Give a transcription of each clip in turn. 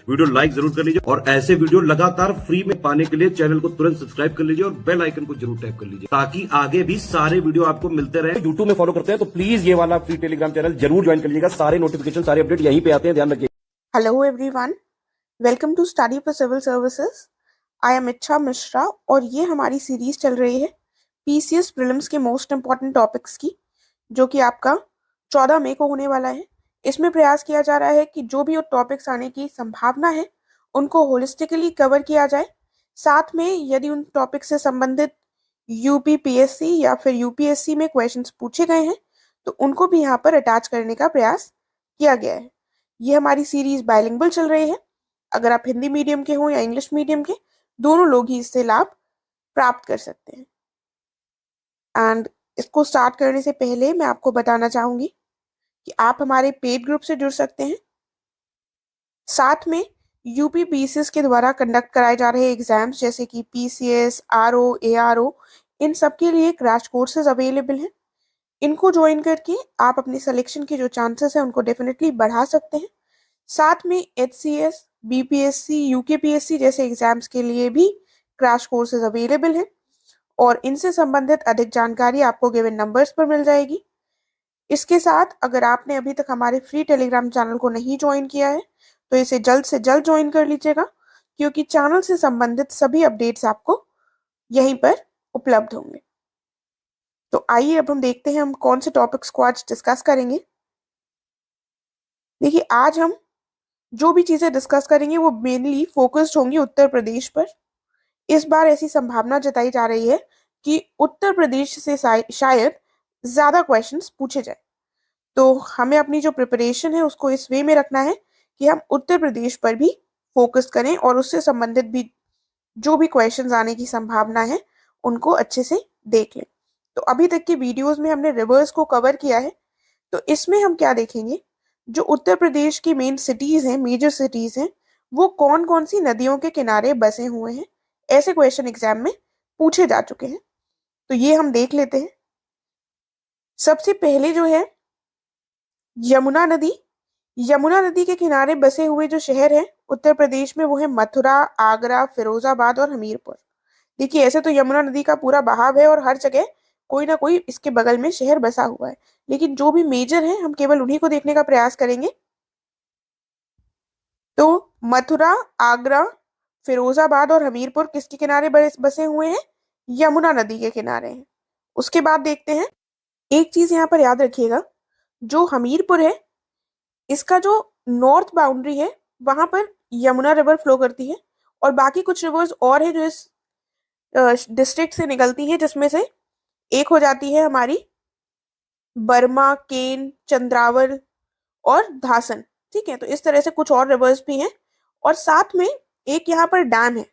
Video like जरूर कर लीजिए और ऐसे वीडियो लगातार फ्री में पाने के लिए चैनल को तुरंत सब्सक्राइब कर लीजिए और बेल आइकन को जरूर टैप कर लीजिए ताकि आगे भी सारे वीडियो आपको मिलते रहे। यूट्यूब में फॉलो करते हैं तो प्लीज ये वाला फ्री टेलीग्राम चैनल जरूर ज्वाइन कर लीजिएगा। सारे नोटिफिकेशन सारे अपडेट यहीं पे आते हैं, ध्यान रखिए। Hello everyone, welcome to study for civil services. I am Ichha Mishra और ये हमारी सीरीज चल रही है पीसीएस प्रीलिम्स के मोस्ट इंपॉर्टेंट टॉपिक्स की, जो कि आपका 14 मई को होने वाला है। इसमें प्रयास किया जा रहा है कि जो भी टॉपिक्स आने की संभावना है उनको होलिस्टिकली कवर किया जाए। साथ में यदि उन टॉपिक से संबंधित यूपीपीएससी या फिर यूपीएससी में क्वेश्चंस पूछे गए हैं तो उनको भी यहाँ पर अटैच करने का प्रयास किया गया है। ये हमारी सीरीज बायलिंगुअल चल रही है। अगर आप हिंदी मीडियम के हो या इंग्लिश मीडियम के, दोनों लोग ही इससे लाभ प्राप्त कर सकते हैं। एंड इसको स्टार्ट करने से पहले मैं आपको बताना चाहूंगी कि आप हमारे पेड ग्रुप से जुड़ सकते हैं। साथ में यूपी पीसीएस के द्वारा कंडक्ट कराए जा रहे एग्जाम्स जैसे कि पीसीएस, आरओ, एआरओ, इन सब के लिए क्रैश कोर्सेज अवेलेबल हैं। इनको ज्वाइन करके आप अपनी सिलेक्शन के जो चांसेस हैं उनको डेफिनेटली बढ़ा सकते हैं। साथ में एचसीएस, बीपीएससी, यूकेपीएससी जैसे एग्जाम्स के लिए भी क्रैश कोर्सेज अवेलेबल हैं और इनसे संबंधित अधिक जानकारी आपको गिवन नंबर्स पर मिल जाएगी। इसके साथ अगर आपने अभी तक हमारे फ्री टेलीग्राम चैनल को नहीं ज्वाइन किया है तो इसे जल्द से जल्द ज्वाइन कर लीजिएगा, क्योंकि चैनल से संबंधित सभी अपडेट्स आपको यहीं पर उपलब्ध होंगे। तो आइए अब हम देखते हैं हम कौन से टॉपिक्स को आज डिस्कस करेंगे। देखिए, आज हम जो भी चीजें डिस्कस करेंगे वो मेनली फोकस्ड होंगी उत्तर प्रदेश पर। इस बार ऐसी संभावना जताई जा रही है कि उत्तर प्रदेश से शायद ज्यादा क्वेश्चंस पूछे जाए। तो हमें अपनी जो प्रिपरेशन है उसको इस वे में रखना है कि हम उत्तर प्रदेश पर भी फोकस करें और उससे संबंधित भी जो भी क्वेश्चंस आने की संभावना है उनको अच्छे से देख लें। तो अभी तक के वीडियोस में हमने रिवर्स को कवर किया है, तो इसमें हम क्या देखेंगे, जो उत्तर प्रदेश की मेन सिटीज हैं, मेजर सिटीज हैं, वो कौन कौन सी नदियों के किनारे बसे हुए हैं। ऐसे क्वेश्चन एग्जाम में पूछे जा चुके हैं, तो ये हम देख लेते हैं। सबसे पहले जो है यमुना नदी। यमुना नदी के किनारे बसे हुए जो शहर हैं उत्तर प्रदेश में वो है मथुरा, आगरा, फिरोजाबाद और हमीरपुर। देखिए, ऐसे तो यमुना नदी का पूरा बहाव है और हर जगह कोई ना कोई इसके बगल में शहर बसा हुआ है, लेकिन जो भी मेजर है हम केवल उन्हीं को देखने का प्रयास करेंगे। तो मथुरा, आगरा, फिरोजाबाद और हमीरपुर किसके किनारे बसे हुए हैं? यमुना नदी के किनारे हैं। उसके बाद देखते हैं, एक चीज यहाँ पर याद रखिएगा, जो हमीरपुर है इसका जो नॉर्थ बाउंड्री है वहां पर यमुना रिवर फ्लो करती है और बाकी कुछ रिवर्स और है जो इस डिस्ट्रिक्ट से निकलती है, जिसमें से एक हो जाती है हमारी बर्मा, केन, चंद्रावल और धासन। ठीक है, तो इस तरह से कुछ और रिवर्स भी हैं और साथ में एक यहाँ पर डैम है,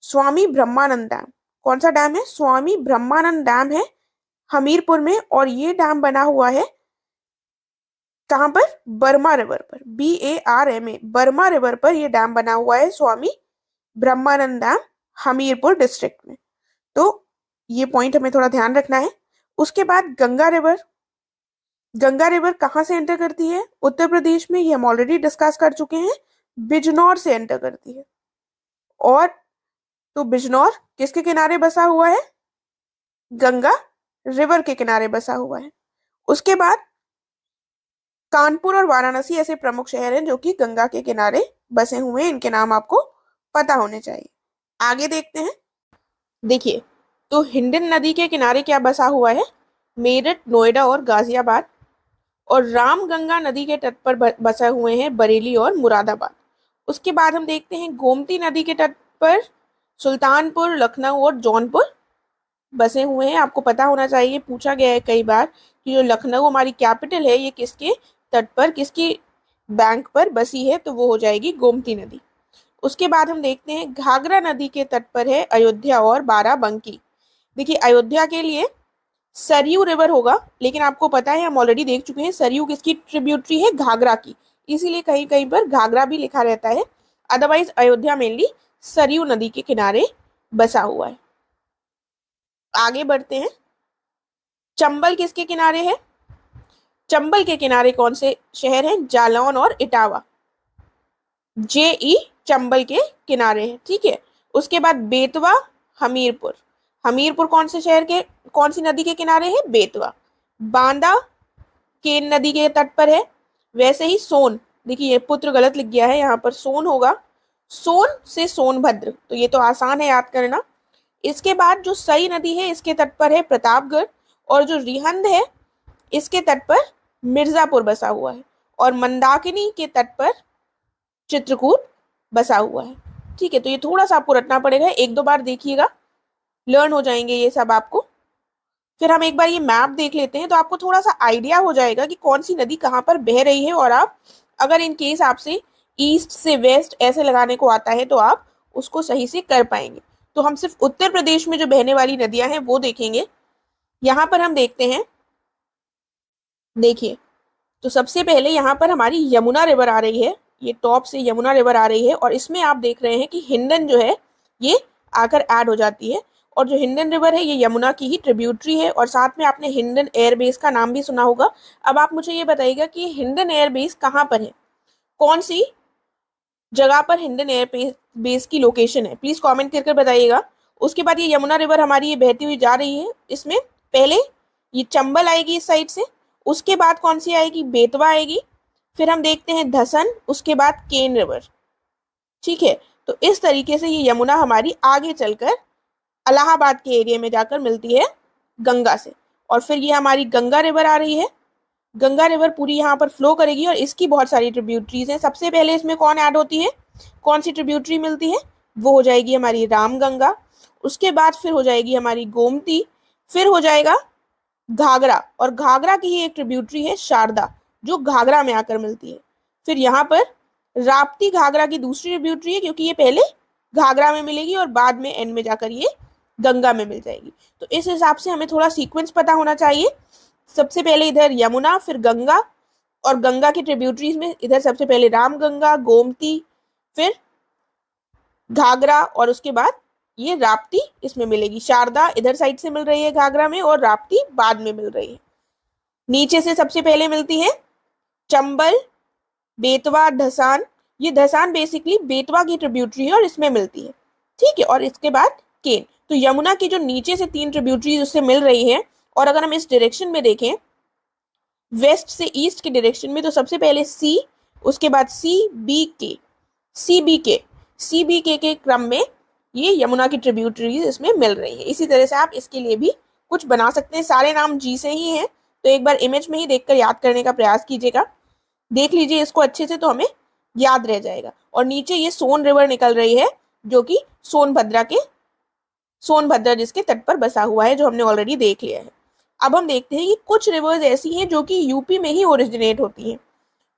स्वामी ब्रह्मानंद डैम। कौन सा डैम है? स्वामी ब्रह्मानंद डैम है हमीरपुर में और ये डैम बना हुआ है कहां पर? बर्मा रिवर पर, BARMA, बर्मा रिवर पर ये डैम बना हुआ है, स्वामी ब्रह्मानंद डैम, हमीरपुर डिस्ट्रिक्ट में। तो ये पॉइंट हमें थोड़ा ध्यान रखना है। उसके बाद गंगा रिवर। गंगा रिवर कहां से एंटर करती है उत्तर प्रदेश में? ये हम ऑलरेडी डिस्कस कर चुके हैं, बिजनौर से एंटर करती है। और तो बिजनौर किसके किनारे बसा हुआ है? गंगा रिवर के किनारे बसा हुआ है। उसके बाद कानपुर और वाराणसी ऐसे प्रमुख शहर हैं जो कि गंगा के किनारे बसे हुए हैं। इनके नाम आपको पता होने चाहिए। आगे देखते हैं। देखिए, तो हिंडन नदी के किनारे क्या बसा हुआ है? मेरठ, नोएडा और गाजियाबाद। और रामगंगा नदी के तट पर बसे हुए हैं बरेली और मुरादाबाद। उसके बाद हम देखते हैं गोमती नदी के तट पर सुल्तानपुर, लखनऊ और जौनपुर बसे हुए हैं। आपको पता होना चाहिए, पूछा गया है कई बार कि जो लखनऊ हमारी कैपिटल है ये किसके तट पर, किसकी बैंक पर बसी है, तो वो हो जाएगी गोमती नदी। उसके बाद हम देखते हैं घाघरा नदी के तट पर है अयोध्या और बाराबंकी। देखिए, अयोध्या के लिए सरयू रिवर होगा, लेकिन आपको पता है हम ऑलरेडी देख चुके हैं सरयू किसकी ट्रिब्यूटरी है? घाघरा की, इसीलिए कहीं कहीं पर घाघरा भी लिखा रहता है। अदरवाइज अयोध्या मेनली सरयू नदी के किनारे बसा हुआ है। आगे बढ़ते हैं। चंबल किसके किनारे है? चंबल के किनारे कौन से शहर हैं? जालौन और इटावा। JE चंबल के किनारे है, ठीक है। उसके बाद बेतवा, हमीरपुर। हमीरपुर कौन सी नदी के किनारे है? बेतवा। बांदा केन नदी के तट पर है। वैसे ही सोन, देखिए ये पुत्र गलत लिख गया है, यहाँ पर सोन होगा। सोन से सोनभद्र, तो ये तो आसान है याद करना। इसके बाद जो सई नदी है इसके तट पर है प्रतापगढ़, और जो रिहंद है इसके तट पर मिर्जापुर बसा हुआ है, और मंदाकिनी के तट पर चित्रकूट बसा हुआ है, ठीक है। तो ये थोड़ा सा आपको रटना पड़ेगा, एक दो बार देखिएगा, लर्न हो जाएंगे ये सब आपको। फिर हम एक बार ये मैप देख लेते हैं, तो आपको थोड़ा सा आइडिया हो जाएगा कि कौन सी नदी कहाँ पर बह रही है, और आप अगर इन केस आपसे ईस्ट से वेस्ट ऐसे लगाने को आता है तो आप उसको सही से कर पाएंगे। तो हम सिर्फ उत्तर प्रदेश में जो बहने वाली नदियां हैं वो देखेंगे। यहाँ पर हम देखते हैं, देखिए, तो सबसे पहले यहाँ पर हमारी यमुना रिवर आ रही है, ये टॉप से यमुना रिवर आ रही है, और इसमें आप देख रहे हैं कि हिंडन जो है ये आकर ऐड हो जाती है। और जो हिंडन रिवर है ये यमुना की ही ट्रिब्यूटरी है, और साथ में आपने हिंडन एयरबेस का नाम भी सुना होगा। अब आप मुझे ये बताइएगा कि हिंडन एयरबेस कहाँ पर है, कौन सी जगह पर हिंडन एयरबेस की लोकेशन है, प्लीज कमेंट करके बताइएगा। उसके बाद ये यमुना रिवर हमारी ये बहती हुई जा रही है, इसमें पहले ये चंबल आएगी इस साइड से, उसके बाद कौन सी आएगी? बेतवा आएगी, फिर हम देखते हैं धसन, उसके बाद केन रिवर, ठीक है। तो इस तरीके से ये यमुना हमारी आगे चलकर इलाहाबाद के एरिया में जाकर मिलती है गंगा से, और फिर ये हमारी गंगा रिवर आ रही है। गंगा रिवर पूरी यहाँ पर फ्लो करेगी, और इसकी बहुत सारी ट्रिब्यूटरीज हैं। सबसे पहले इसमें कौन ऐड होती है, कौन सी ट्रिब्यूटरी मिलती है? वो हो जाएगी हमारी रामगंगा। उसके बाद फिर हो जाएगी हमारी गोमती, फिर हो जाएगा घाघरा, और घाघरा की ही एक ट्रिब्यूटरी है शारदा, जो घाघरा में आकर मिलती है। फिर यहाँ पर राप्ती घाघरा की दूसरी ट्रिब्यूटरी है, क्योंकि ये पहले घाघरा में मिलेगी और बाद में एंड में जाकर ये गंगा में मिल जाएगी। तो इस हिसाब से हमें थोड़ा सीक्वेंस पता होना चाहिए। सबसे पहले इधर यमुना, फिर गंगा, और गंगा की ट्रिब्यूटरीज में इधर सबसे पहले रामगंगा, गोमती, फिर घाघरा, और उसके बाद ये राप्ती इसमें मिलेगी। शारदा इधर साइड से मिल रही है घाघरा में, और राप्ती बाद में मिल रही है। नीचे से सबसे पहले मिलती है चंबल, बेतवा, धसान। ये धसान बेसिकली बेतवा की ट्रिब्यूटरी है और इसमें मिलती है, ठीक है। और इसके बाद केन। तो यमुना की जो नीचे से तीन ट्रिब्यूटरीज उससे मिल रही है, और अगर हम इस डायरेक्शन में देखें वेस्ट से ईस्ट के डायरेक्शन में, तो सबसे पहले सी, उसके बाद सी बी के के क्रम में ये यमुना की ट्रिब्यूटरीज इसमें मिल रही है। इसी तरह से आप इसके लिए भी कुछ बना सकते हैं, सारे नाम जी से ही हैं, तो एक बार इमेज में ही देखकर याद करने का प्रयास कीजिएगा। देख लीजिए इसको अच्छे से, तो हमें याद रह जाएगा। और नीचे ये सोन रिवर निकल रही है, जो कि सोनभद्र जिसके तट पर बसा हुआ है, जो हमने ऑलरेडी देख लिया है। अब हम देखते हैं कि कुछ रिवर्स ऐसी हैं जो कि यूपी में ही ओरिजिनेट होती हैं।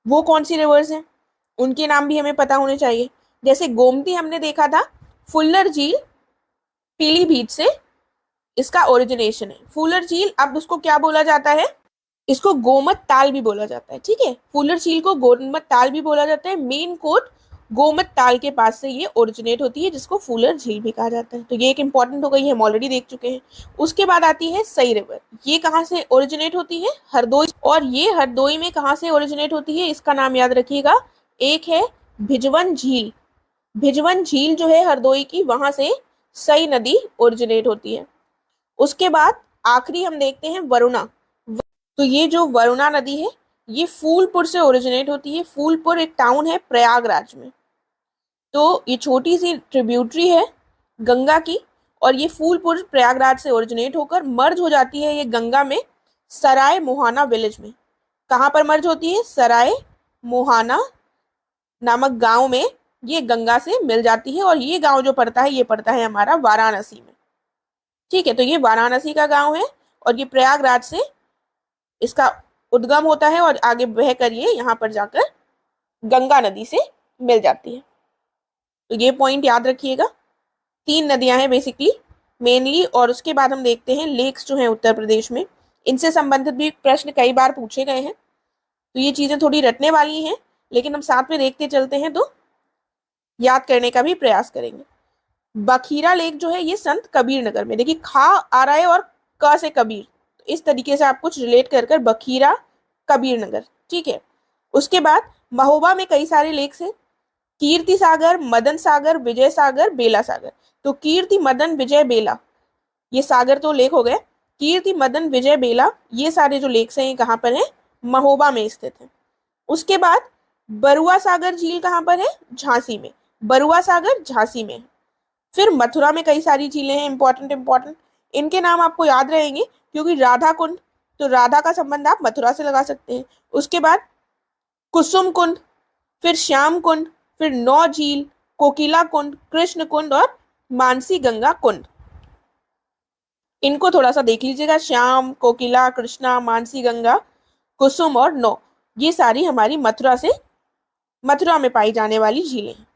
वो कौन सी रिवर्स हैं, उनके नाम भी हमें पता होने चाहिए। जैसे गोमती हमने देखा था, फुल्लर झील पीलीभीत से इसका ओरिजिनेशन है। फुल्लर झील, अब उसको क्या बोला जाता है? इसको गोमत ताल भी बोला जाता है, ठीक है। फुल्लर झील को गोमत ताल भी बोला जाता है। मेन कोट गोमत ताल के पास से ये ओरिजिनेट होती है, जिसको फुल्लर झील भी कहा जाता है। तो ये एक इंपॉर्टेंट हो गई है, हम ऑलरेडी देख चुके हैं। उसके बाद आती है सई रिवर। ये कहाँ से ओरिजिनेट होती है? हरदोई। और ये हरदोई में कहाँ से ओरिजिनेट होती है, इसका नाम याद रखिएगा। एक है भिजवन झील। भिजवन झील जो है हरदोई की, वहां से सई नदी ओरिजिनेट होती है। उसके बाद आखिरी हम देखते हैं वरुणा। तो ये जो वरुणा नदी है ये फूलपुर से ओरिजिनेट होती है। फूलपुर एक टाउन है प्रयागराज में। तो ये छोटी सी ट्रिब्यूटरी है गंगा की, और ये फूलपुर प्रयागराज से ओरिजिनेट होकर मर्ज हो जाती है ये गंगा में सराय मोहाना विलेज में। कहाँ पर मर्ज होती है? सराय मोहाना नामक गांव में ये गंगा से मिल जाती है। और ये गांव जो पड़ता है, ये पड़ता है हमारा वाराणसी में, ठीक है। तो ये वाराणसी का गांव है, और ये प्रयागराज से इसका उद्गम होता है, और आगे बह कर ये यहाँ पर जाकर गंगा नदी से मिल जाती है। तो ये पॉइंट याद रखिएगा। 3 नदियां हैं बेसिकली मेनली। और उसके बाद हम देखते हैं लेक्स जो हैं उत्तर प्रदेश में, इनसे संबंधित भी प्रश्न कई बार पूछे गए हैं। तो ये चीजें थोड़ी रटने वाली हैं, लेकिन हम साथ में देखते चलते हैं तो याद करने का भी प्रयास करेंगे। बखीरा लेक जो है ये संत कबीर नगर में, देखिए खा आ रहा है और क से कबीर, तो इस तरीके से आप कुछ रिलेट कर बखीरा कबीर नगर, ठीक है। उसके बाद महोबा में कई सारे लेक्स हैं। कीर्ति सागर, मदन सागर, विजय सागर, बेला सागर। तो कीर्ति, मदन, विजय, बेला, ये सागर तो लेक हो गए। कीर्ति, मदन, विजय, बेला, ये सारे जो लेक्स हैं ये कहाँ पर हैं? महोबा में स्थित है। उसके बाद बरुआ सागर झील कहाँ पर है? झांसी में। बरुआ सागर झांसी में। फिर मथुरा में कई सारी झीलें हैं इंपॉर्टेंट। इनके नाम आपको याद रहेंगे क्योंकि राधा कुंड, तो राधा का संबंध आप मथुरा से लगा सकते हैं। उसके बाद कुसुम कुंड, फिर श्याम कुंड, फिर नौ झील, कोकिला कुंड, कृष्ण कुंड और मानसी गंगा कुंड। इनको थोड़ा सा देख लीजिएगा, श्याम, कोकिला, कृष्णा, मानसी गंगा, कुसुम और नौ, ये सारी हमारी मथुरा में पाई जाने वाली झीलें हैं।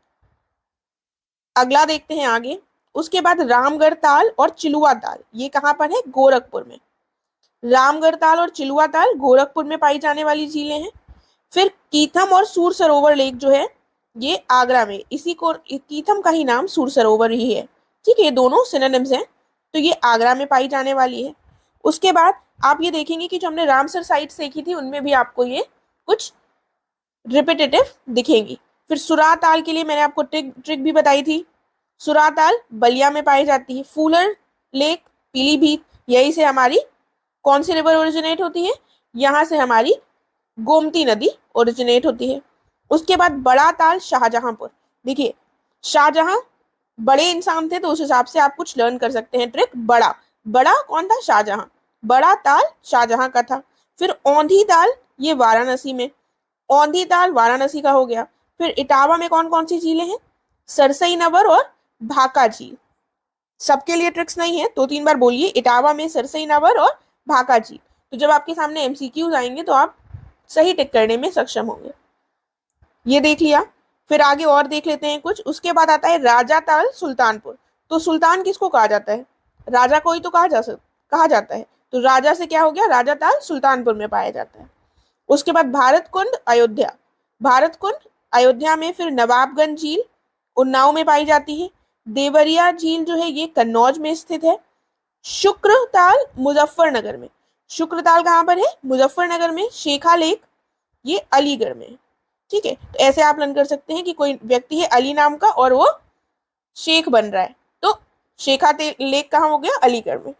अगला देखते हैं आगे। उसके बाद रामगढ़ ताल और चिलुआ ताल, ये कहाँ पर है? गोरखपुर में। रामगढ़ ताल और चिलुआ ताल गोरखपुर में पाई जाने वाली झीलें हैं। फिर कीथम और सूर सरोवर लेक जो है ये आगरा में, इसी को कीथम का ही नाम सूर सरोवर ही है। ठीक है, ये दोनों सिनोनिम्स हैं, तो ये आगरा में पाई जाने वाली है। उसके बाद आप ये देखेंगे कि जो हमने रामसर साइट्स देखी थी उनमें भी आपको ये कुछ रिपीटेटिव दिखेंगी। फिर सुराह ताल के लिए मैंने आपको ट्रिक भी बताई थी। सुराह ताल बलिया में पाई जाती है। फूलर लेक पीलीभीत, यही से हमारी कौन सी रिवर ओरिजिनेट होती है? यहाँ से हमारी गोमती नदी ओरिजिनेट होती है। उसके बाद बड़ा ताल शाहजहांपुर। देखिए, शाहजहां बड़े इंसान थे तो उस हिसाब से आप कुछ लर्न कर सकते हैं ट्रिक। बड़ा कौन था? शाहजहां। बड़ा ताल शाहजहां का था। फिर औंधी ताल, ये वाराणसी में। औंधी ताल वाराणसी का हो गया। फिर इटावा में कौन कौन सी झीलें हैं? सरसई नवर और भाका झील। सबके लिए ट्रिक्स नहीं है, 2-3 बार बोलिए, इटावा में, सरसई नवर और भाका झील। तो जब आपके सामने एमसीक्यूज आएंगे तो आप सही टिक करने में सक्षम होंगे। ये देख लिया। फिर आगे और देख लेते हैं कुछ। उसके बाद आता है राजा ताल सुल्तानपुर। तो सुल्तान किसको कहा जाता है? राजा को ही तो कहा जाता है। तो राजा से क्या हो गया? राजा ताल सुल्तानपुर में पाया जाता है। उसके बाद भारत कुंड अयोध्या। भारत कुंड अयोध्या में। फिर नवाबगंज झील उन्नाव में पाई जाती है। देवरिया झील जो है ये कन्नौज में स्थित है। शुक्रताल मुजफ्फरनगर में। शुक्रताल कहाँ पर है? मुजफ्फरनगर में। शेखा लेक ये अलीगढ़ में है। ठीक है, तो ऐसे आप लर्न कर सकते हैं कि कोई व्यक्ति है अली नाम का और वो शेख बन रहा है, तो शेखा लेक कहाँ हो गया? अलीगढ़ में।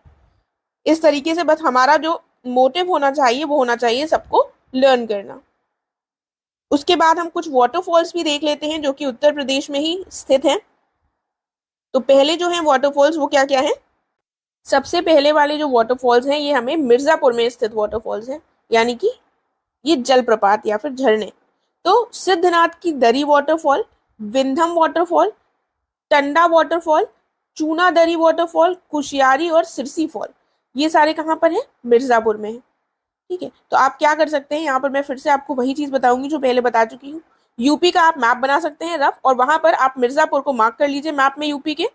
इस तरीके से बस हमारा जो मोटिव होना चाहिए वो होना चाहिए सबको लर्न करना। उसके बाद हम कुछ वाटरफॉल्स भी देख लेते हैं जो कि उत्तर प्रदेश में ही स्थित हैं। तो पहले जो है वाटरफॉल्स वो क्या क्या है? सबसे पहले वाले जो वाटरफॉल्स हैं ये हमें मिर्जापुर में स्थित वाटरफॉल्स हैं, यानी कि ये जलप्रपात या फिर झरने। तो सिद्धनाथ की दरी वाटरफॉल, विंधम वाटरफॉल, टंडा वाटरफॉल, चूना दरी वाटरफॉल, कुशियारी और सिरसी फॉल, ये सारे कहाँ पर हैं? मिर्जापुर में है। ठीक है, तो आप क्या कर सकते हैं, यहाँ पर मैं फिर से आपको वही चीज बताऊंगी जो पहले बता चुकी हूँ। यूपी का आप मैप बना सकते हैं रफ, और वहां पर आप मिर्जापुर को मार्क कर लीजिए मैप में यूपी के।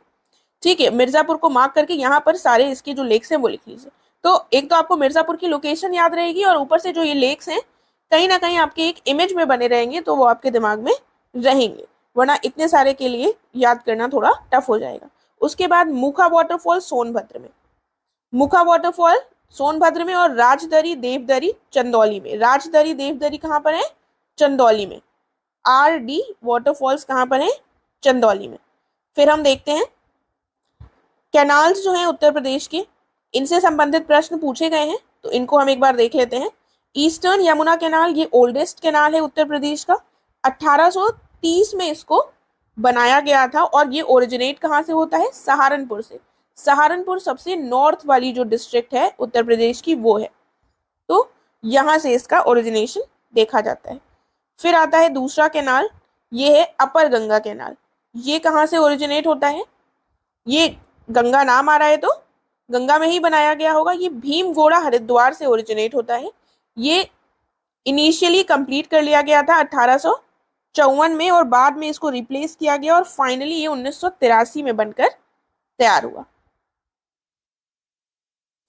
ठीक है, मिर्जापुर को मार्क करके यहाँ पर सारे इसके जो लेक्स हैं वो लिख लीजिए। तो एक तो आपको मिर्जापुर की लोकेशन याद रहेगी और ऊपर से जो ये लेक्स हैं कहीं ना कहीं आपके एक इमेज में बने रहेंगे, तो वो आपके दिमाग में रहेंगे, वरना इतने सारे के लिए याद करना थोड़ा टफ हो जाएगा। उसके बाद मुखा वाटरफॉल सोनभद्र में। मुखा वाटरफॉल सोनभद्र में। और राजदरी देवदरी चंदौली में। राजदरी देवदरी कहाँ पर है? चंदौली में। RD वाटरफॉल्स कहाँ पर है? चंदौली में। फिर हम देखते हैं कैनाल्स जो हैं उत्तर प्रदेश के, इनसे संबंधित प्रश्न पूछे गए हैं, तो इनको हम एक बार देख लेते हैं। ईस्टर्न यमुना कैनाल ये ओल्डेस्ट कैनाल है उत्तर प्रदेश का। 1830 में इसको बनाया गया था और ये ओरिजिनेट कहाँ से होता है? सहारनपुर से। सहारनपुर सबसे नॉर्थ वाली जो डिस्ट्रिक्ट है उत्तर प्रदेश की वो है, तो यहाँ से इसका ओरिजिनेशन देखा जाता है। फिर आता है दूसरा कैनाल, ये है अपर गंगा कैनाल। ये कहाँ से ओरिजिनेट होता है? ये गंगा नाम आ रहा है तो गंगा में ही बनाया गया होगा। ये भीमगोड़ा हरिद्वार से ओरिजिनेट होता है। ये इनिशियली कंप्लीट कर लिया गया था 1854 में और बाद में इसको रिप्लेस किया गया और फाइनली ये 1983 में बनकर तैयार हुआ।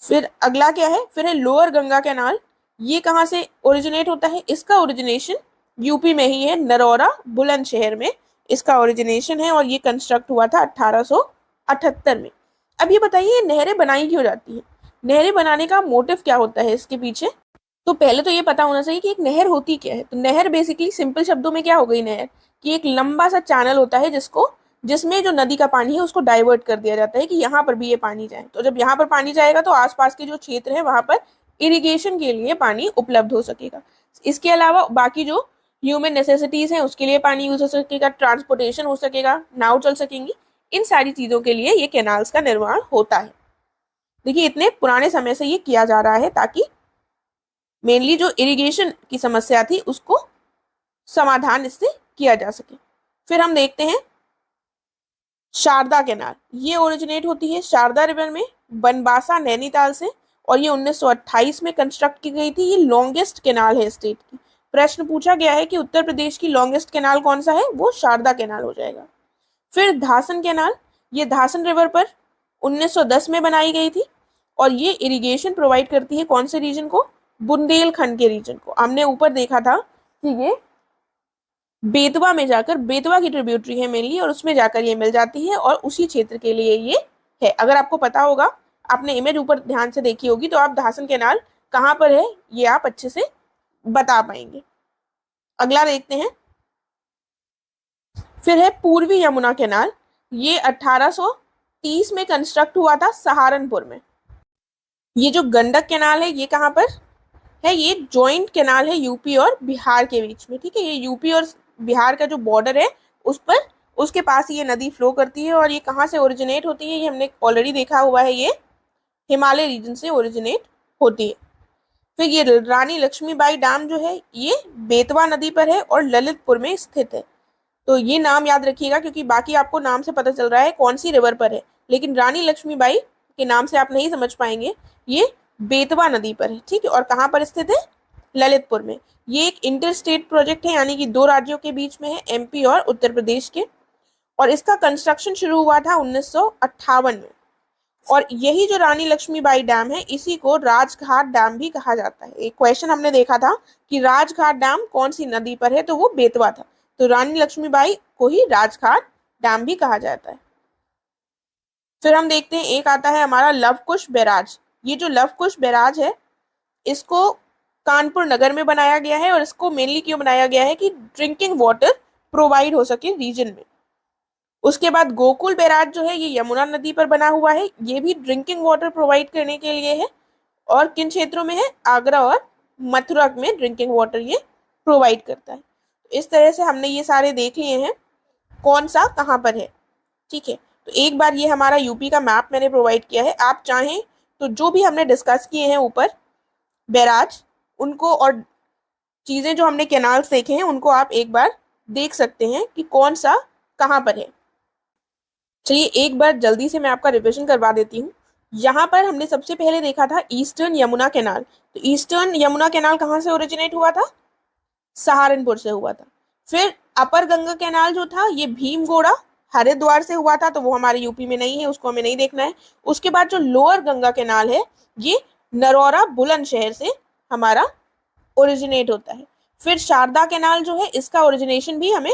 फिर अगला क्या है? फिर है लोअर गंगा कैनाल। ये कहाँ से ओरिजिनेट होता है? इसका ओरिजिनेशन यूपी में ही है, नरौरा बुलंदशहर में इसका ओरिजिनेशन है और ये कंस्ट्रक्ट हुआ था 1878 में। अब ये बताइए नहरें बनाई क्यों जाती है? नहरें बनाने का मोटिव क्या होता है इसके पीछे? तो पहले तो ये पता होना चाहिए कि एक नहर होती क्या है। तो नहर बेसिकली सिंपल शब्दों में क्या हो गई? नहर कि एक लंबा सा चैनल होता है जिसमें जो नदी का पानी है उसको डाइवर्ट कर दिया जाता है कि यहाँ पर भी ये पानी जाए। तो जब यहाँ पर पानी जाएगा तो आसपास के जो क्षेत्र है वहां पर इरिगेशन के लिए पानी उपलब्ध हो सकेगा। इसके अलावा बाकी जो ह्यूमन नेसेसिटीज हैं उसके लिए पानी यूज हो सकेगा, ट्रांसपोर्टेशन हो सकेगा, नाव चल सकेंगी, इन सारी चीजों के लिए ये कैनाल्स का निर्माण होता है। देखिए इतने पुराने समय से ये किया जा रहा है ताकि मेनली जो इरिगेशन की समस्या थी उसको समाधान इससे किया जा सके। फिर हम देखते हैं शारदा कैनाल। ये ओरिजिनेट होती है शारदा रिवर में बनबासा नैनीताल से और ये 1928 में कंस्ट्रक्ट की गई थी। ये लॉन्गेस्ट कैनाल है स्टेट की। प्रश्न पूछा गया है कि उत्तर प्रदेश की लॉन्गेस्ट कैनाल कौन सा है, वो शारदा कैनाल हो जाएगा। फिर धासन कैनाल, ये धासन रिवर पर 1910 में बनाई गई थी और ये इरिगेशन प्रोवाइड करती है कौन से रीजन को, बुंदेलखंड के रीजन को। हमने ऊपर देखा था कि ये बेतवा में जाकर, बेतवा की ट्रिब्यूटरी है मेनली, और उसमें जाकर ये मिल जाती है और उसी क्षेत्र के लिए ये है। अगर आपको पता होगा, आपने इमेज ऊपर ध्यान से देखी होगी, तो आप धासन कैनाल कहाँ पर है ये आप अच्छे से बता पाएंगे। अगला देखते हैं। फिर है पूर्वी यमुना कैनाल। ये 1830 में कंस्ट्रक्ट हुआ था सहारनपुर में। ये जो गंडक कैनाल है ये कहाँ पर है, ये जॉइंट कैनाल है यूपी और बिहार के बीच में। ठीक है, ये यूपी और बिहार का जो बॉर्डर है उस पर, उसके पास ये नदी फ्लो करती है। और ये कहाँ से ओरिजिनेट होती है, ये हमने ऑलरेडी देखा हुआ है, ये हिमालय रीजन से ओरिजिनेट होती है। फिर ये रानी लक्ष्मीबाई डैम जो है ये बेतवा नदी पर है और ललितपुर में स्थित है। तो ये नाम याद रखिएगा क्योंकि बाकी आपको नाम से पता चल रहा है कौन सी रिवर पर है, लेकिन रानी लक्ष्मीबाई के नाम से आप नहीं समझ पाएंगे। ये बेतवा नदी पर है। ठीक है, और कहाँ पर स्थित है, ललितपुर में। ये एक इंटर स्टेट प्रोजेक्ट है, यानी कि दो राज्यों के बीच में है, एमपी और उत्तर प्रदेश के। और इसका कंस्ट्रक्शन शुरू हुआ था 1958 में। और यही जो रानी लक्ष्मीबाई डैम है इसी को राजघाट डैम भी कहा जाता है। एक क्वेश्चन हमने देखा था कि राजघाट डैम कौन सी नदी पर है, तो वो बेतवा था। तो रानी लक्ष्मीबाई को ही राजघाट डैम भी कहा जाता है। फिर हम देखते हैं एक आता है हमारा लवकुश बैराज। ये जो लवकुश बैराज है इसको कानपुर नगर में बनाया गया है और इसको मेनली क्यों बनाया गया है कि ड्रिंकिंग वाटर प्रोवाइड हो सके रीजन में। उसके बाद गोकुल बैराज जो है ये यमुना नदी पर बना हुआ है, ये भी ड्रिंकिंग वाटर प्रोवाइड करने के लिए है। और किन क्षेत्रों में है, आगरा और मथुरा में ड्रिंकिंग वाटर ये प्रोवाइड करता है। इस तरह से हमने ये सारे देख लिए हैं कौन सा कहाँ पर है। ठीक है, तो एक बार ये हमारा यूपी का मैप मैंने प्रोवाइड किया है। आप चाहें तो जो भी हमने डिस्कस किए हैं ऊपर बैराज, उनको और चीज़ें जो हमने कैनाल्स देखे हैं उनको आप एक बार देख सकते हैं कि कौन सा कहाँ पर है। चलिए एक बार जल्दी से मैं आपका रिविजन करवा देती हूँ। यहाँ पर हमने सबसे पहले देखा था ईस्टर्न यमुना कैनाल। तो ईस्टर्न यमुना कैनाल कहाँ से ओरिजिनेट हुआ था, सहारनपुर से हुआ था। फिर अपर गंगा कैनाल जो था ये भीमगोड़ा हरिद्वार से हुआ था, तो वो हमारे यूपी में नहीं है, उसको हमें नहीं देखना है। उसके बाद जो लोअर गंगा कैनाल है ये नरौरा बुलंदशहर से हमारा ओरिजिनेट होता है। फिर शारदा कैनाल जो है इसका ओरिजिनेशन भी हमें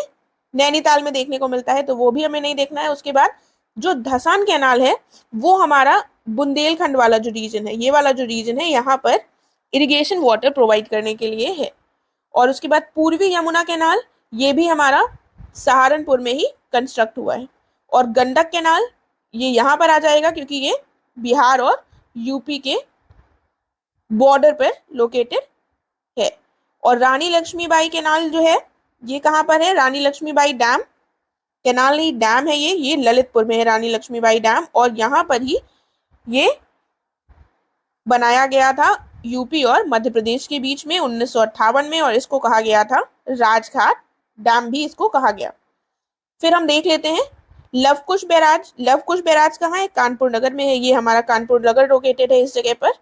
नैनीताल में देखने को मिलता है, तो वो भी हमें नहीं देखना है। उसके बाद जो धसान कैनाल है वो हमारा बुंदेलखंड वाला जो रीजन है, ये वाला जो रीजन है यहाँ पर इरिगेशन वाटर प्रोवाइड करने के लिए है। और उसके बाद पूर्वी यमुना कैनाल ये भी हमारा सहारनपुर में ही कंस्ट्रक्ट हुआ है। और गंडक कैनाल ये यहाँ पर आ जाएगा क्योंकि ये बिहार और यूपी के बॉर्डर पर लोकेटेड है। और रानी लक्ष्मीबाई कैनाल जो है ये कहाँ पर है, रानी लक्ष्मीबाई डैम, कैनाल नहीं डैम है ये ललितपुर में है रानी लक्ष्मीबाई डैम। और यहाँ पर ही ये बनाया गया था यूपी और मध्य प्रदेश के बीच में 1958 में, और इसको कहा गया था राजघाट डैम भी इसको कहा गया। फिर हम देख लेते हैं लवकुश बैराज। लवकुश बैराज कहाँ है, कानपुर नगर में है। ये हमारा कानपुर नगर लोकेटेड है इस जगह पर,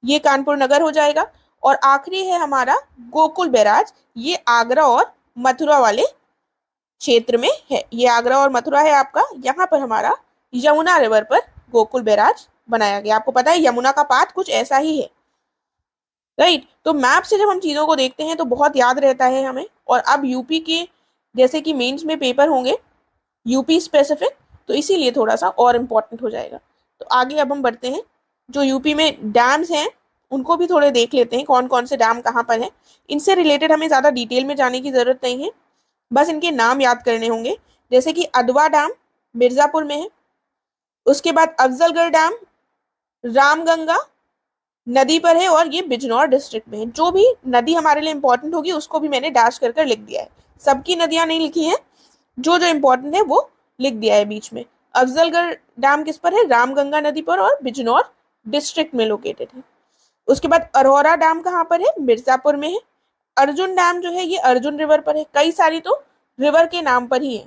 ये कानपुर नगर हो जाएगा। और आखिरी है हमारा गोकुल बैराज, ये आगरा और मथुरा वाले क्षेत्र में है। ये आगरा और मथुरा है आपका, यहाँ पर हमारा यमुना रिवर पर गोकुल बैराज बनाया गया। आपको पता है यमुना का पाथ कुछ ऐसा ही है, राइट। तो मैप से जब हम चीज़ों को देखते हैं तो बहुत याद रहता है हमें। और अब यूपी के जैसे कि मेंस में पेपर होंगे यूपी स्पेसिफिक, तो इसीलिए थोड़ा सा और इम्पोर्टेंट हो जाएगा। तो आगे अब हम बढ़ते हैं, जो यूपी में डैम्स हैं उनको भी थोड़े देख लेते हैं, कौन कौन से डैम कहाँ पर हैं। इनसे रिलेटेड हमें ज़्यादा डिटेल में जाने की ज़रूरत नहीं है। बस इनके नाम याद करने होंगे, जैसे कि अदवा डैम मिर्जापुर में है, उसके बाद अफजलगढ़ डैम रामगंगा नदी पर है और ये बिजनौर डिस्ट्रिक्ट में है। जो भी नदी हमारे लिए इंपॉर्टेंट होगी उसको भी मैंने डैश कर लिख दिया है, सबकी नदियां नहीं लिखी हैं, जो जो इंपॉर्टेंट है वो लिख दिया है बीच में। अफजलगढ़ डैम किस पर है? रामगंगा नदी पर और बिजनौर डिस्ट्रिक्ट में लोकेटेड है। उसके बाद अरोरा डैम कहाँ पर है? मिर्जापुर में है। अर्जुन डैम जो है ये अर्जुन रिवर पर है, कई सारी तो रिवर के नाम पर ही है,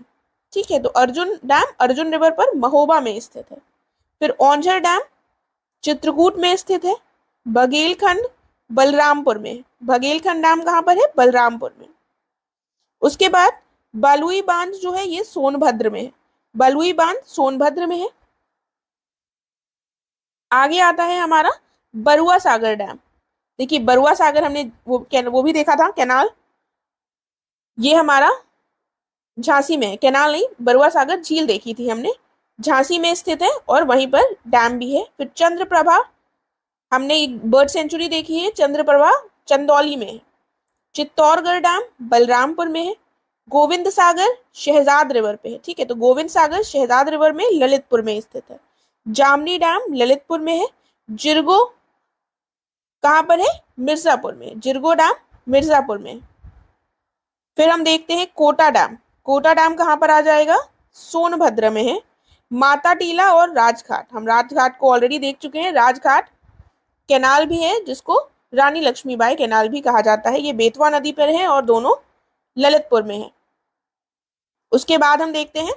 ठीक है। तो अर्जुन डैम अर्जुन रिवर पर महोबा में स्थित है। फिर ओंझर डैम चित्रकूट में स्थित है। बघेलखंड बलरामपुर में, बघेलखंड डैम कहाँ पर है? बलरामपुर में। उसके बाद बलुई बांध जो है ये सोनभद्र में है, बलुई बांध सोनभद्र में है। आगे आता है हमारा बरुआ सागर डैम। देखिए बरुआ सागर हमने वो भी देखा था कैनाल, ये हमारा झांसी में है, कैनाल नहीं बरुआ सागर झील देखी थी हमने, झांसी में स्थित है और वहीं पर डैम भी है। फिर चंद्रप्रभा, हमने एक बर्ड सेंचुरी देखी है, चंद्रप्रभा चंदौली में है। चित्तौड़गढ़ डैम बलरामपुर में है। गोविंद सागर शहजाद रिवर पे है, ठीक है। तो गोविंद सागर शहजाद रिवर में ललितपुर में स्थित है। जामनी डैम ललितपुर में है। जिरगो कहाँ पर है? मिर्जापुर में, जिरगो डैम मिर्जापुर में। फिर हम देखते हैं कोटा डैम, कोटा डैम कहाँ पर आ जाएगा? सोनभद्र में है। माता टीला और राजघाट, हम राजघाट को ऑलरेडी देख चुके हैं, राजघाट कैनाल भी है जिसको रानी लक्ष्मीबाई कैनाल भी कहा जाता है, ये बेतवा नदी पर है और दोनों ललितपुर में है। उसके बाद हम देखते हैं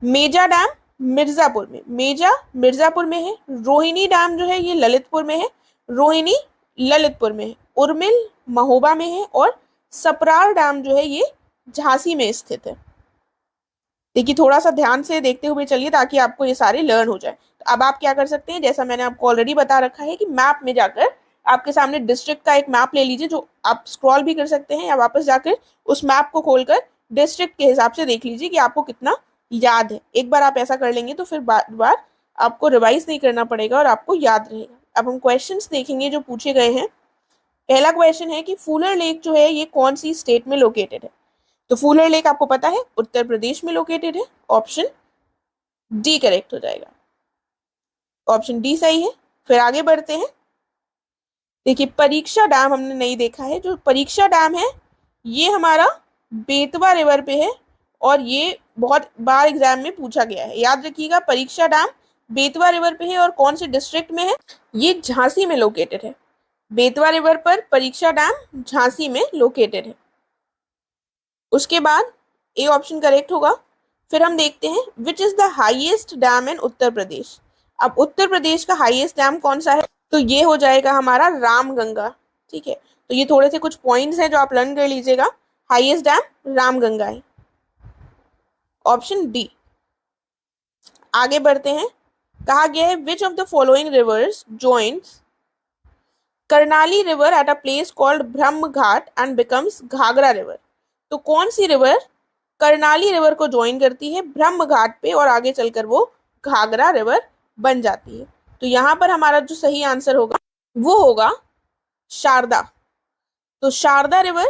मेजा डैम मिर्जापुर में, मेजा मिर्जापुर में है। रोहिणी डैम जो है ये ललितपुर में है, रोहिणी ललितपुर में है। उर्मिल महोबा में है और सपरार डैम जो है ये झांसी में स्थित है। देखिए थोड़ा सा ध्यान से देखते हुए चलिए ताकि आपको ये सारे लर्न हो जाए। तो अब आप क्या कर सकते हैं, जैसा मैंने आपको ऑलरेडी बता रखा है कि मैप में जाकर आपके सामने डिस्ट्रिक्ट का एक मैप ले लीजिए, जो आप स्क्रॉल भी कर सकते हैं या वापस जाकर उस मैप को खोलकर डिस्ट्रिक्ट के हिसाब से देख लीजिए कि आपको कितना याद है। एक बार आप ऐसा कर लेंगे तो फिर बार बार आपको रिवाइज नहीं करना पड़ेगा और आपको याद रहेगा। अब हम क्वेश्चंस देखेंगे जो पूछे गए हैं। पहला क्वेश्चन है कि फूलर लेक जो है ये कौन सी स्टेट में लोकेटेड है? तो फूलर लेक आपको पता है उत्तर प्रदेश में लोकेटेड है, ऑप्शन डी करेक्ट हो जाएगा, ऑप्शन डी सही है। फिर आगे बढ़ते हैं। देखिए परीक्षा डैम हमने नहीं देखा है, जो परीक्षा डैम है ये हमारा बेतवा रिवर पे है और ये बहुत बार एग्जाम में पूछा गया है, याद रखिएगा। परीक्षा डैम बेतवा रिवर पे है और कौन से डिस्ट्रिक्ट में है? ये झांसी में लोकेटेड है। बेतवा रिवर पर परीक्षा डैम झांसी में लोकेटेड है। उसके बाद ए ऑप्शन करेक्ट होगा। फिर हम देखते हैं which is the highest dam in Uttar Pradesh. अब उत्तर प्रदेश का हाईएस्ट डैम कौन सा है? तो ये हो जाएगा हमारा रामगंगा, ठीक है। तो ये थोड़े से कुछ पॉइंट्स हैं जो आप लर्न कर लीजिएगा। हाईएस्ट डैम रामगंगा है, ऑप्शन डी। आगे बढ़ते हैं। कहा गया है which of the following rivers joints Karnali river at a place called Brahma Ghat and becomes Ghaghara river. तो कौन सी रिवर करनाली रिवर को ज्वाइन करती है ब्रह्म घाट पे और आगे चलकर वो घाघरा रिवर बन जाती है? तो यहाँ पर हमारा जो सही आंसर होगा वो होगा शारदा। तो शारदा रिवर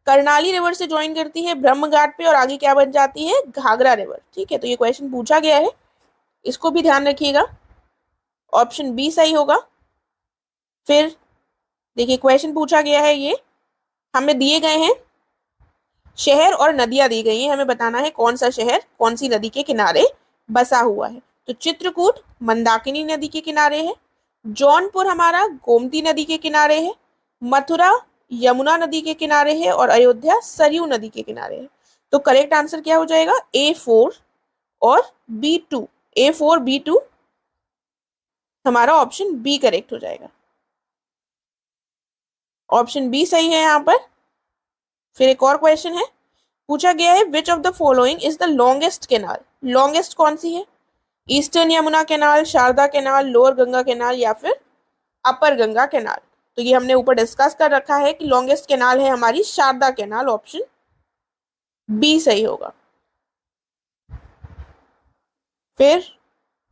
करनाली रिवर से ज्वाइन करती है ब्रह्म घाट पे और आगे क्या बन जाती है? घाघरा रिवर, ठीक है। तो ये क्वेश्चन पूछा गया है, इसको भी ध्यान रखिएगा, ऑप्शन बी सही होगा। फिर देखिए क्वेश्चन पूछा गया है, ये हमें दिए गए हैं शहर और नदियां दी गई हैं, हमें बताना है कौन सा शहर कौन सी नदी के किनारे बसा हुआ है। तो चित्रकूट मंदाकिनी नदी के किनारे है, जौनपुर हमारा गोमती नदी के किनारे है, मथुरा यमुना नदी के किनारे है और अयोध्या सरयू नदी के किनारे है। तो करेक्ट आंसर क्या हो जाएगा? A4 और B2, A4 B2 हमारा ऑप्शन बी करेक्ट हो जाएगा, ऑप्शन बी सही है यहाँ पर। फिर एक और क्वेश्चन है, पूछा गया है which of the following is the longest canal. Longest कौन सी है? Eastern Yamuna canal, Sharda canal, lower Ganga canal या फिर अपर गंगा कैनाल। तो ये हमने ऊपर डिस्कस कर रखा है कि लॉन्गेस्ट कैनाल है हमारी शारदा कैनाल, ऑप्शन बी सही होगा। फिर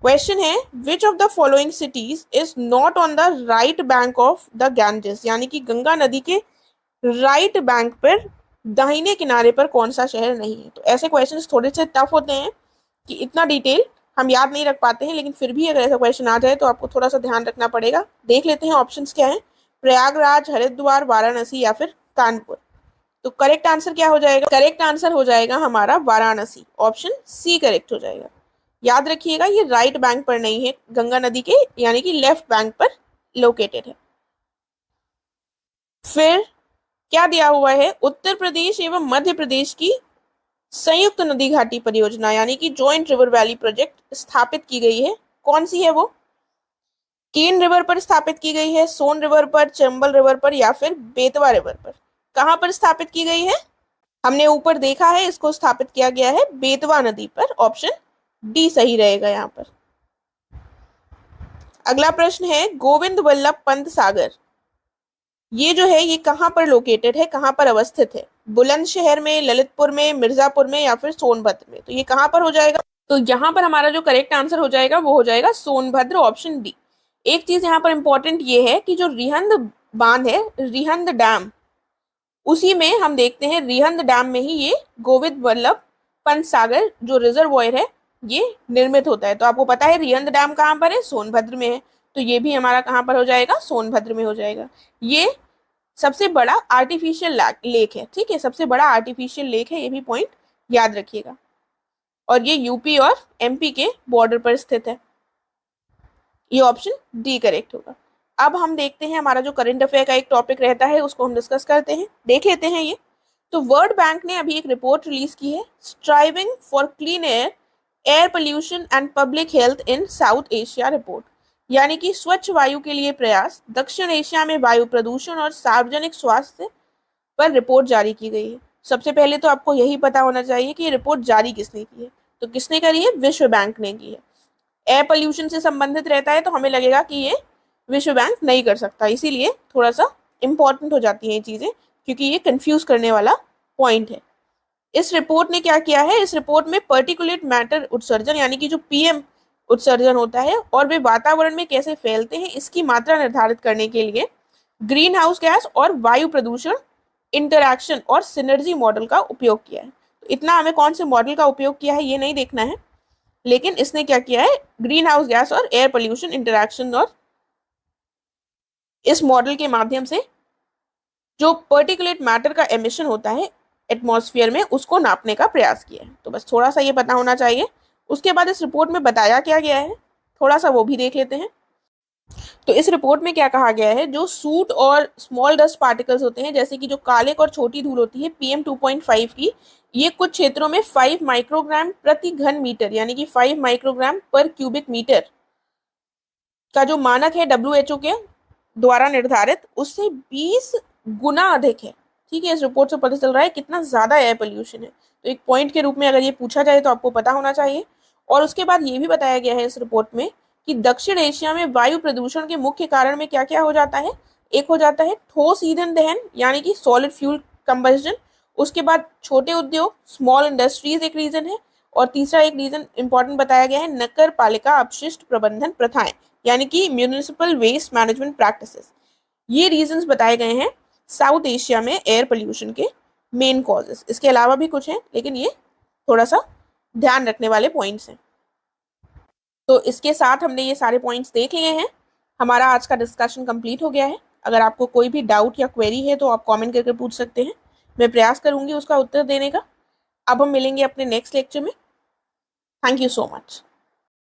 क्वेश्चन है which of the following cities is not on the right bank of the Ganges, यानी कि गंगा नदी के राइट बैंक पर दाहिने किनारे पर कौन सा शहर नहीं है। तो ऐसे क्वेश्चंस थोड़े से टफ होते हैं कि इतना डिटेल हम याद नहीं रख पाते हैं, लेकिन फिर भी अगर ऐसा क्वेश्चन आ जाए तो आपको थोड़ा सा ध्यान रखना पड़ेगा। देख लेते हैं ऑप्शंस क्या है। प्रयागराज, हरिद्वार, वाराणसी या फिर कानपुर। तो करेक्ट आंसर क्या हो जाएगा? करेक्ट आंसर हो जाएगा हमारा वाराणसी, ऑप्शन सी करेक्ट हो जाएगा। याद रखिएगा ये राइट बैंक पर नहीं है गंगा नदी के, यानी कि लेफ्ट बैंक पर लोकेटेड है। फिर क्या दिया हुआ है? उत्तर प्रदेश एवं मध्य प्रदेश की संयुक्त नदी घाटी परियोजना यानी कि जॉइंट रिवर वैली प्रोजेक्ट स्थापित की गई है। कौन सी है वो? केन रिवर पर स्थापित की गई है, सोन रिवर पर, चंबल रिवर पर या फिर बेतवा रिवर पर? कहां पर स्थापित की गई है? हमने ऊपर देखा है, इसको स्थापित किया गया है बेतवा नदी पर, ऑप्शन डी सही रहेगा यहाँ पर। अगला प्रश्न है गोविंद वल्लभ पंत सागर, ये जो है ये कहां पर लोकेटेड है, कहां पर अवस्थित है? बुलंदशहर में, ललितपुर में, मिर्जापुर में या फिर सोनभद्र में? तो ये कहां पर हो जाएगा? तो यहाँ पर हमारा जो करेक्ट आंसर हो जाएगा वो हो जाएगा सोनभद्र, ऑप्शन डी। एक चीज यहाँ पर इंपॉर्टेंट ये है कि जो रिहंद बांध है, रिहंद डैम, उसी में हम देखते हैं रिहंद डैम में ही ये गोविंद वल्लभ पंत सागर जो रिजर्वॉयर है ये निर्मित होता है। तो आपको पता है रिहंद डैम कहाँ पर है? सोनभद्र में है। तो ये भी हमारा कहाँ पर हो जाएगा? सोनभद्र में हो जाएगा। ये सबसे बड़ा आर्टिफिशियल लेक है, ठीक है, सबसे बड़ा आर्टिफिशियल लेक है, ये भी पॉइंट याद रखिएगा। और ये यूपी और एमपी के बॉर्डर पर स्थित है। ये ऑप्शन डी करेक्ट होगा। अब हम देखते हैं हमारा जो करंट अफेयर का एक टॉपिक रहता है उसको हम डिस्कस करते हैं, देख लेते हैं ये। तो वर्ल्ड बैंक ने अभी एक रिपोर्ट रिलीज की है, striving for clean air, air pollution and public health in south Asia report, यानी कि स्वच्छ वायु के लिए प्रयास, दक्षिण एशिया में वायु प्रदूषण और सार्वजनिक स्वास्थ्य पर रिपोर्ट जारी की गई है। सबसे पहले तो आपको यही पता होना चाहिए कि ये रिपोर्ट जारी किसने की है। तो किसने करी है? विश्व बैंक ने की है। एयर पोल्यूशन से संबंधित रहता है तो हमें लगेगा कि ये विश्व बैंक नहीं कर सकता, इसीलिए थोड़ा सा इंपॉर्टेंट हो जाती हैं ये चीजें, क्योंकि ये कंफ्यूज करने वाला पॉइंट है। इस रिपोर्ट ने क्या किया है? इस रिपोर्ट में पर्टिकुलेट मैटर उत्सर्जन यानी कि जो पीएम उत्सर्जन होता है और वे वातावरण में कैसे फैलते हैं इसकी मात्रा निर्धारित करने के लिए ग्रीन हाउस गैस और वायु प्रदूषण इंटरैक्शन और सिनर्जी मॉडल का उपयोग किया है। तो इतना हमें कौन से मॉडल का उपयोग किया है ये नहीं देखना है, लेकिन इसने क्या किया है? ग्रीन हाउस गैस और एयर पोल्यूशन इंटरैक्शन और इस मॉडल के माध्यम से जो पर्टिकुलेट मैटर का एमिशन होता है एटमॉस्फेयर में उसको नापने का प्रयास किया है। तो बस थोड़ा सा ये पता होना चाहिए। उसके बाद इस रिपोर्ट में बताया क्या गया है थोड़ा सा वो भी देख लेते हैं। तो इस रिपोर्ट में क्या कहा गया है? जो सूट और स्मॉल डस्ट पार्टिकल्स होते हैं, जैसे कि जो काले और छोटी धूल होती है PM 2.5 की, ये कुछ क्षेत्रों में 5 माइक्रोग्राम प्रति घन मीटर यानी कि 5 माइक्रोग्राम पर क्यूबिक मीटर का जो मानक है WHO के द्वारा निर्धारित उससे 20 गुना अधिक है। ठीक है, इस रिपोर्ट से पता चल रहा है कितना ज्यादा एयर पोल्यूशन है। तो एक पॉइंट के रूप में अगर ये पूछा जाए तो आपको पता होना चाहिए। और उसके बाद ये भी बताया गया है इस रिपोर्ट में कि दक्षिण एशिया में वायु प्रदूषण के मुख्य कारण में क्या क्या हो जाता है। एक हो जाता है ठोस ईंधन दहन यानी कि सॉलिड फ्यूल कंबस्टन, उसके बाद छोटे उद्योग स्मॉल इंडस्ट्रीज एक रीजन है, और तीसरा एक रीजन इंपॉर्टेंट बताया गया है नगर पालिका अपशिष्ट प्रबंधन प्रथाएं यानी कि म्यूनिसिपल वेस्ट मैनेजमेंट प्रैक्टिसेस। ये रीजंस बताए गए हैं साउथ एशिया में एयर पोल्यूशन के मेन कॉजेस। इसके अलावा भी कुछ हैं लेकिन ये थोड़ा सा ध्यान रखने वाले पॉइंट्स हैं। तो इसके साथ हमने ये सारे पॉइंट्स देख लिए हैं। हमारा आज का डिस्कशन कंप्लीट हो गया है। अगर आपको कोई भी डाउट या क्वेरी है तो आप कमेंट करके पूछ सकते हैं, मैं प्रयास करूंगी उसका उत्तर देने का। अब हम मिलेंगे अपने नेक्स्ट लेक्चर में। Thank you so much.